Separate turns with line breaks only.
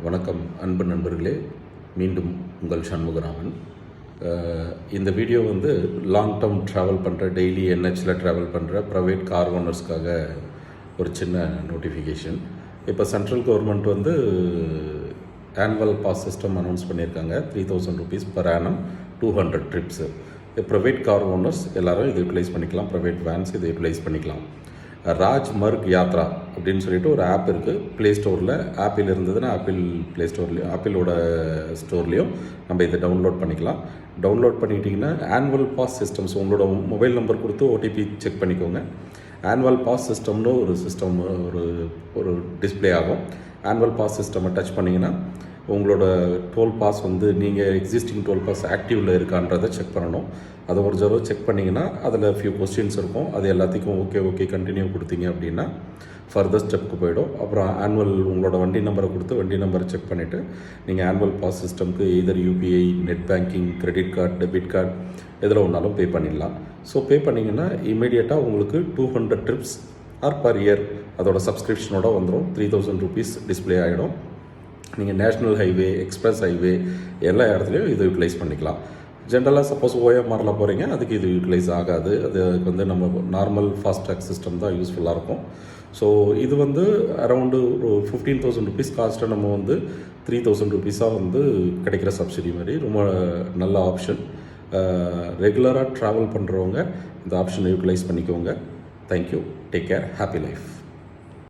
வணக்கம் அன்பு நண்பர்களே, மீண்டும் உங்கள் சண்முகராமன். இந்த வீடியோ லாங் டேர்ம் ட்ராவல் பண்ணுற, டெய்லி என்ஹெச்சில் ட்ராவல் பண்ணுற ப்ரைவேட் கார் ஓனர்ஸ்க்காக ஒரு சின்ன நோட்டிஃபிகேஷன். இப்போ central government annual pass system announce பண்ணியிருக்காங்க. 3000 rupees per annum 200 trips. Private car owners எல்லோரும் இதை யூட்டிலைஸ் பண்ணிக்கலாம். ப்ரைவேட் வேன்ஸ் இதை யூட்டிலைஸ் பண்ணிக்கலாம். ராஜ்மார்க் யாத்ரா அப்படின்னு சொல்லிட்டு ஒரு ஆப் இருக்குது ப்ளே ஸ்டோரில். ஆப்பிள் இருந்ததுன்னா ஆப்பிள் ப்ளே ஸ்டோர்லேயும், ஆப்பிளோட ஸ்டோர்லேயும் நம்ம இதை டவுன்லோட் பண்ணிக்கலாம். டவுன்லோட் பண்ணிக்கிட்டிங்கன்னா ஆனுவல் பாஸ் சிஸ்டம்ஸ், உங்களோட மொபைல் நம்பர் கொடுத்து ஓடிபி செக் பண்ணிக்கோங்க. ஆனுவல் பாஸ் சிஸ்டம்னு ஒரு சிஸ்டம் ஒரு டிஸ்பிளே ஆகும். ஆனுவல் பாஸ் சிஸ்டமை டச் பண்ணிங்கன்னா உங்களோட டோல் பாஸ் நீங்கள் எக்ஸிஸ்டிங் டோல் பாஸ் ஆக்டிவில் இருக்கான்றதை செக் பண்ணணும். அதை ஒரு தடவை செக் பண்ணிங்கன்னா அதில் ஃபியூ கொஸ்டின்ஸ் இருக்கும். அது எல்லாத்துக்கும் ஓகே கண்டினியூ கொடுத்தீங்க அப்படின்னா ஃபர்தர் ஸ்டெப்புக்கு போயிடும். அப்புறம் உங்களோட வண்டி நம்பரை கொடுத்து வண்டி நம்பரை செக் பண்ணிவிட்டு நீங்கள் ஆனுவல் பாஸ் சிஸ்டம்க்கு either UPI, net banking, credit card, debit card எதில் ஒன்றாலும் பே பண்ணிடலாம். ஸோ பே பண்ணிங்கன்னா இமீடியட்டாக உங்களுக்கு 200 trips per year அதோட சப்ஸ்கிரிப்ஷனோட வந்துடும். 3000 rupees டிஸ்பிளே ஆகிடும். நீங்கள் நேஷ்னல் ஹைவே, எக்ஸ்பிரஸ் ஹைவே எல்லா இடத்துலையும் இதை யூட்டிலைஸ் பண்ணிக்கலாம். ஜென்ரலாக சப்போஸ் ஓஎம்ஆரில் போகிறீங்க, அதுக்கு இது யூட்டிலைஸ் ஆகாது. அதுக்கு நம்ம நார்மல் ஃபாஸ்ட்ராக் சிஸ்டம் தான் யூஸ்ஃபுல்லாக இருக்கும். ஸோ இது அரௌண்டு ஒரு 15,000 rupees காஸ்ட்டை நம்ம 3,000 rupees கிடைக்கிற சப்சிடி மாதிரி ரொம்ப நல்ல ஆப்ஷன். ரெகுலராக ட்ராவல் பண்ணுறவங்க இந்த ஆப்ஷனை யூட்டிலைஸ் பண்ணிக்கோங்க. Thank you. Take care. Happy life.